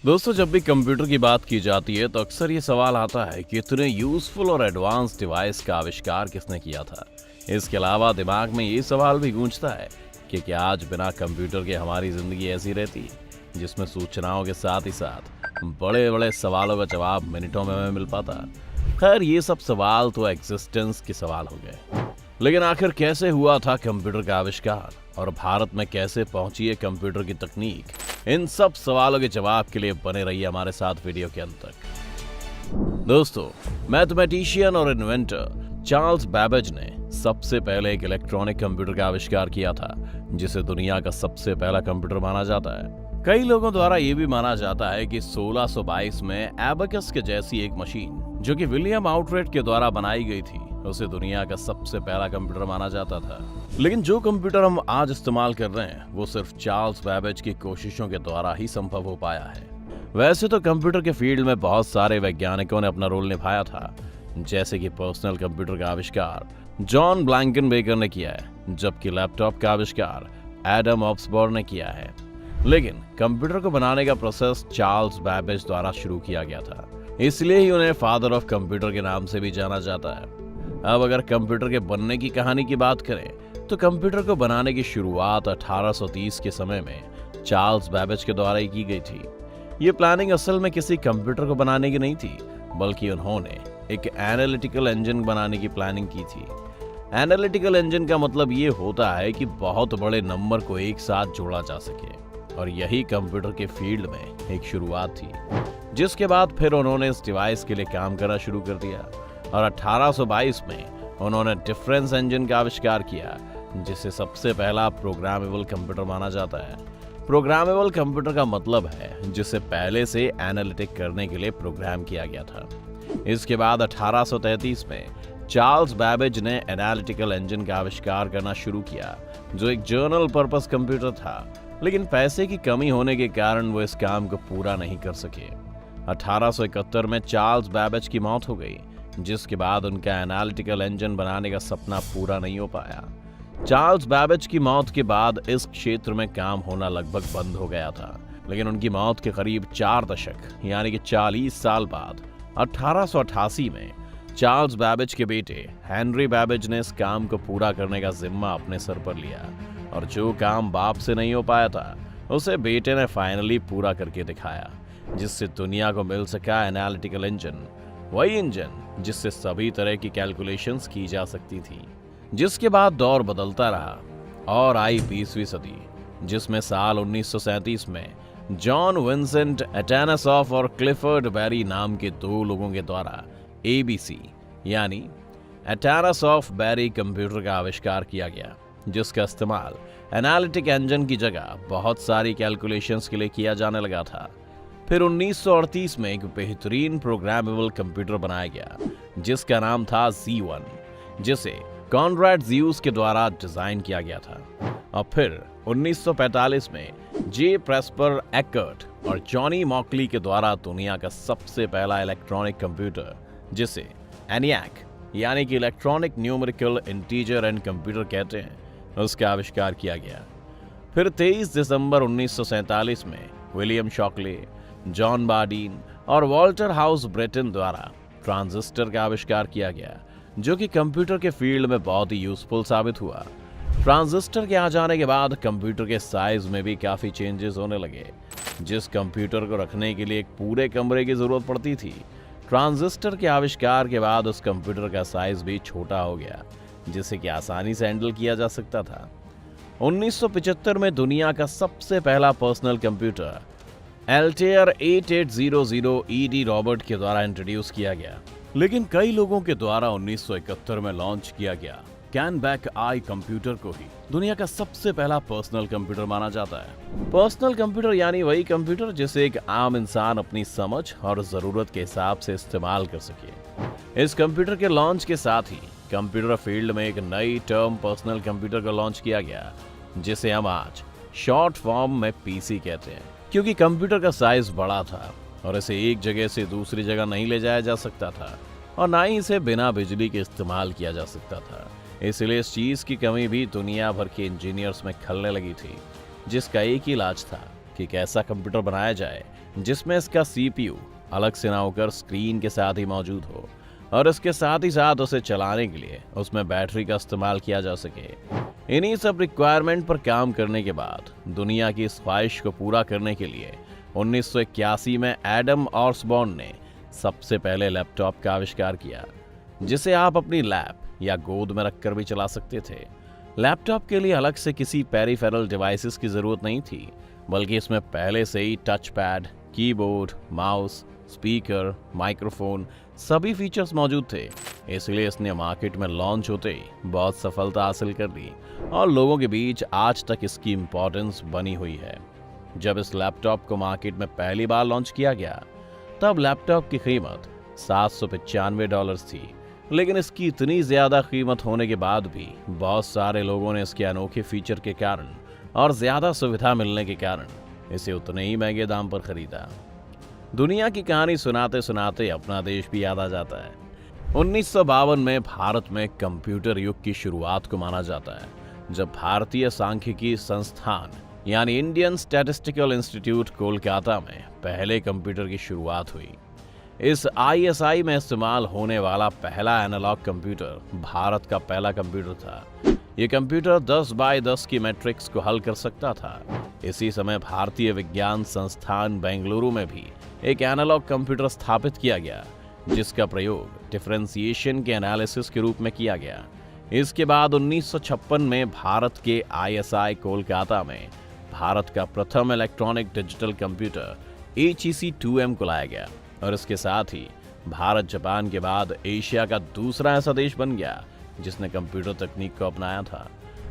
दोस्तों, जब भी कंप्यूटर की बात की जाती है तो अक्सर ये सवाल आता है कि इतने यूजफुल और एडवांस डिवाइस का आविष्कार किसने किया था। इसके अलावा दिमाग में ये सवाल भी गूंजता है कि क्या आज बिना कंप्यूटर के हमारी जिंदगी ऐसी रहती, जिसमें सूचनाओं के साथ ही साथ बड़े बड़े सवालों का जवाब मिनटों में हमें मिल पाता। खैर, ये सब सवाल तो एग्जिस्टेंस के सवाल हो गए, लेकिन आखिर कैसे हुआ था कंप्यूटर का आविष्कार और भारत में कैसे पहुंची है कंप्यूटर की तकनीक, इन सब सवालों के जवाब के लिए बने रहिए हमारे साथ वीडियो के अंत तक। दोस्तों, मैथमेटिशियन और इन्वेंटर चार्ल्स बैबेज ने सबसे पहले एक इलेक्ट्रॉनिक कंप्यूटर का आविष्कार किया था, जिसे दुनिया का सबसे पहला कंप्यूटर माना जाता है। कई लोगों द्वारा यह भी माना जाता है कि 1622 में एबेकस के जैसी एक मशीन, जो कि विलियम आउटरेट के द्वारा बनाई गई थी, उसे दुनिया का सबसे पहला कंप्यूटर माना जाता था। लेकिन जो कंप्यूटर हम आज इस्तेमाल कर रहे हैं वो सिर्फ चार्ल्स बैबेज की कोशिशों के द्वारा ही संभव हो पाया है। वैसे तो कंप्यूटर के फील्ड में बहुत सारे वैज्ञानिकों ने अपना रोल निभाया था, जैसे कि पर्सनल कंप्यूटर का आविष्कार जॉन ब्लैंकेनबेकर ने किया है, जबकि लैपटॉप का आविष्कार एडम ऑब्सबॉर्न ने किया है। लेकिन कंप्यूटर को बनाने का प्रोसेस चार्ल्स बैबेज द्वारा शुरू किया गया था, इसलिए ही उन्हें फादर ऑफ कंप्यूटर के नाम से भी जाना जाता है। अब अगर कंप्यूटर के बनने की कहानी की बात करें तो कंप्यूटर को बनाने की शुरुआत 1830 के समय में चार्ल्स बैबेज के द्वारा ही की गई थी। ये प्लानिंग असल में किसी कंप्यूटर को बनाने की नहीं थी, बल्कि उन्होंने एक एनालिटिकल इंजन बनाने की प्लानिंग की थी। एनालिटिकल इंजन का मतलब ये होता है कि बहुत बड़े नंबर को एक साथ जोड़ा जा सके, और यही कंप्यूटर के फील्ड में एक शुरुआत थी, जिसके बाद फिर उन्होंने इस डिवाइस के लिए काम करना शुरू कर दिया और 1822 में उन्होंने डिफरेंस इंजन का आविष्कार किया, जिसे सबसे पहला प्रोग्रामेबल कंप्यूटर माना जाता है। प्रोग्रामेबल कंप्यूटर का मतलब है जिसे पहले से एनालिटिक करने के लिए प्रोग्राम किया गया था। इसके बाद 1833 में चार्ल्स बैबेज ने एनालिटिकल इंजन का आविष्कार करना शुरू किया, जो एक जर्नल पर्पस कंप्यूटर था, लेकिन पैसे की कमी होने के कारण वो इस काम को पूरा नहीं कर सके। 1871 में चार्ल्स बैबेज की मौत हो गई, जिसके बाद उनका एनालिटिकल इंजन बनाने का सपना पूरा नहीं हो पाया। चार्ल्स बैबेज की मौत के बाद इस क्षेत्र में काम होना लगभग बंद हो गया था, लेकिन उनकी मौत के करीब 4 दशक यानी कि 40 साल बाद 1888 में चार्ल्स बैबेज के बेटे हेनरी बैबेज ने इस काम को पूरा करने का जिम्मा अपने सर पर लिया, और जो काम बाप से नहीं हो पाया था उसे बेटे ने फाइनली पूरा करके दिखाया, जिससे दुनिया को मिल सका एनालिटिकल इंजन, वही इंजन जिससे सभी तरह की कैलकुलेशंस की जा सकती थी। जिसके बाद दौर बदलता रहा और आई 20वीं सदी, जिसमें साल 1937 में जॉन विंसेंट एटैनासॉफ और क्लिफर्ड बैरी नाम के 2 लोगों के द्वारा एबीसी यानी एटैनासॉफ बैरी कंप्यूटर का आविष्कार किया गया, जिसका इस्तेमाल एनालिटिक इंजन की जगह बहुत सारी कैलकुलेशंस के लिए किया जाने लगा था। फिर 1938 में एक बेहतरीन प्रोग्रामेबल कंप्यूटर बनाया गया, जिसका नाम था Z1, जिसे कॉनराड ज़्यूस के द्वारा डिजाइन किया गया था। और फिर 1945 में जे प्रेस्पर एकर्ट और जॉनी मॉकली के द्वारा दुनिया का सबसे पहला इलेक्ट्रॉनिक कंप्यूटर, जिसे एनियाक यानी कि electronic numerical integer and computer कहते हैं, उसका आविष्कार किया गया। फिर 23 दिसंबर 1947 में विलियम शॉकले, जॉन बार्डीन और वॉल्टर हाउस ब्रेटन द्वारा ट्रांजिस्टर का आविष्कार किया गया, जो कि कंप्यूटर के फील्ड में बहुत ही यूजफुल साबित हुआ। ट्रांजिस्टर के आ जाने के बाद कंप्यूटर के साइज में भी काफी चेंजेस होने लगे। जिस कंप्यूटर को रखने के लिए एक पूरे कमरे की जरूरत पड़ती थी, ट्रांजिस्टर के आविष्कार के बाद उस कंप्यूटर का साइज भी छोटा हो गया, जिसे कि आसानी से हैंडल किया जा सकता था। 1975 में दुनिया का सबसे पहला पर्सनल कंप्यूटर एल्टेयर 8800 ईडी रॉबर्ट के द्वारा इंट्रोड्यूस किया गया, लेकिन कई लोगों के द्वारा 1971 में लॉन्च किया गया कैनबैक आई कंप्यूटर को ही दुनिया का सबसे पहला पर्सनल कंप्यूटर माना जाता है। पर्सनल कंप्यूटर यानी वही कंप्यूटर जिसे एक आम इंसान अपनी समझ और जरूरत के हिसाब से इस्तेमाल कर सके। इस कंप्यूटर के लॉन्च के साथ ही कंप्यूटर फील्ड में एक नई टर्म पर्सनल कंप्यूटर को लॉन्च किया गया, जिसे हम आज शॉर्ट फॉर्म में पीसी कहते हैं, क्योंकि कंप्यूटर का साइज बड़ा था और इसे एक जगह से दूसरी जगह नहीं ले जाया जा सकता था, और ना ही इसे बिना बिजली के इस्तेमाल किया जा सकता था। इसलिए इस चीज की कमी भी दुनिया भर के इंजीनियर्स में खलने लगी थी, जिसका एक ही इलाज था कि कैसा कंप्यूटर बनाया जाए जिसमें इसका CPU अलग से ना होकर स्क्रीन के साथ ही मौजूद हो और इसके साथ ही साथ उसे चलाने के लिए उसमें बैटरी का इस्तेमाल किया जा सके। इन्हीं सब रिक्वायरमेंट पर काम करने के बाद दुनिया की इस ख्वाहिश को पूरा करने के लिए 1981 में एडम ऑसबॉर्न ने सबसे पहले लैपटॉप का आविष्कार किया, जिसे आप अपनी लैप या गोद में रखकर भी चला सकते थे। लैपटॉप के लिए अलग से किसी पेरिफेरल डिवाइसेस की जरूरत नहीं थी, बल्कि इसमें पहले से ही touch pad, keyboard, mouse, speaker, microphone सभी फीचर्स मौजूद थे। इसलिए इसने मार्केट में लॉन्च होते ही बहुत सफलता हासिल कर ली और लोगों के बीच आज तक इसकी इंपॉर्टेंस बनी हुई है। जब इस लैपटॉप को मार्केट में पहली बार लॉन्च किया गया तब लैपटॉप की कीमत $795 थी, लेकिन इसकी इतनी ज्यादा कीमत होने के बाद भी बहुत सारे लोगों ने इसके अनोखे फीचर के कारण और ज्यादा सुविधा मिलने के कारण इसे उतने ही महंगे दाम पर खरीदा। दुनिया की कहानी सुनाते सुनाते अपना देश भी याद आ जाता है। 1952 में भारत में कंप्यूटर युग की शुरुआत को माना जाता है, जब भारतीय सांख्यिकी संस्थान यानी इंडियन स्टैटिस्टिकल इंस्टीट्यूट कोलकाता में पहले कंप्यूटर की शुरुआत हुई। इस ISI में इस्तेमाल होने वाला पहला एनालॉग कंप्यूटर भारत का पहला कंप्यूटर था। ये कंप्यूटर 10 बाय 10 की मैट्रिक्स को हल कर सकता था। इसी समय भारतीय विज्ञान संस्थान बेंगलुरु में भी एक एनालॉग कंप्यूटर स्थापित किया गया, जिसका प्रयोग डिफरेंशिएशन के एनालिसिस के रूप में किया गया। इसके बाद 1956 में भारत के ISI कोलकाता में भारत का प्रथम इलेक्ट्रॉनिक डिजिटल कंप्यूटर HEC-2M को लाया गया और इसके साथ ही भारत जापान के बाद एशिया का दूसरा ऐसा देश बन गया जिसने कंप्यूटर तकनीक को अपनाया था।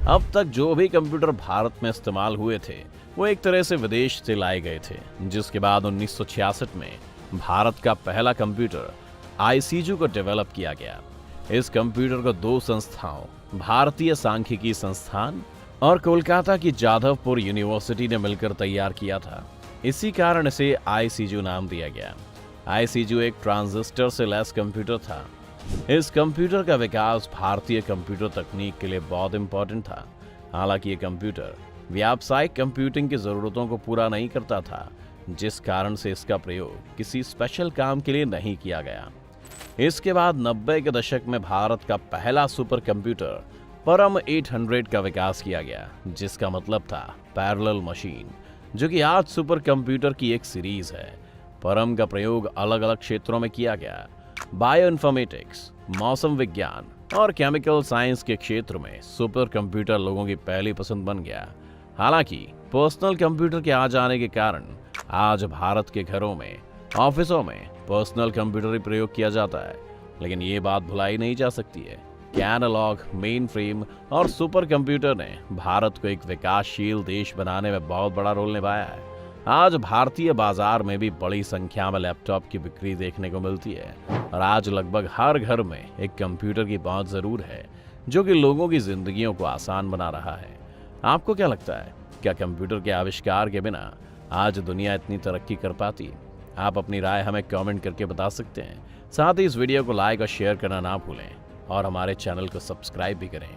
अब तक जो भी कंप्यूटर भारत में इस्तेमाल हुए थे वो एक तरह से विदेश से लाए गए थे, जिसके बाद 1966 में भारत का पहला कंप्यूटर ICJU को डेवलप किया गया। इस कंप्यूटर को दो संस्थाओं, भारतीय सांख्यिकी संस्थान और कोलकाता की जादवपुर यूनिवर्सिटी ने मिलकर तैयार किया था। इसी कारण इसे ICJU नाम दिया गया। ICJU एक ट्रांजिस्टर से लैस कंप्यूटर था। इस कंप्यूटर का विकास भारतीय कंप्यूटर तकनीक के लिए बहुत इंपॉर्टेंट था। हालांकि ये कंप्यूटर व्यावसायिक कंप्यूटिंग की जरूरतों को पूरा नहीं करता था, जिस कारण से इसका प्रयोग किसी स्पेशल काम के लिए नहीं किया गया। इसके बाद 90 के दशक में भारत का पहला सुपर कंप्यूटर परम 800 का विकास किया गया, जिसका मतलब था पैरेलल मशीन, जो कि आज सुपर कंप्यूटर की एक सीरीज है। परम का प्रयोग अलग अलग क्षेत्रों में किया गया। बायो इन्फॉर्मेटिक्स, मौसम विज्ञान और केमिकल साइंस के क्षेत्र में सुपर कंप्यूटर लोगों की पहली पसंद बन गया। हालांकि पर्सनल कंप्यूटर के आ जाने के कारण आज भारत के घरों में, ऑफिसों में पर्सनल कंप्यूटर ही प्रयोग किया जाता है, लेकिन ये बात भुलाई नहीं जा सकती है कि एनालॉग, मेन फ्रेम और सुपर कंप्यूटर ने भारत को एक विकासशील देश बनाने में बहुत बड़ा रोल निभाया है। आज भारतीय बाजार में भी बड़ी संख्या में लैपटॉप की बिक्री देखने को मिलती है और आज लगभग हर घर में एक कंप्यूटर की पहुंच जरूर है, जो कि लोगों की जिंदगियों को आसान बना रहा है। आपको क्या लगता है, क्या कंप्यूटर के आविष्कार के बिना आज दुनिया इतनी तरक्की कर पाती? आप अपनी राय हमें कमेंट करके बता सकते हैं। साथ ही इस वीडियो को लाइक और शेयर करना ना भूलें और हमारे चैनल को सब्सक्राइब भी करें।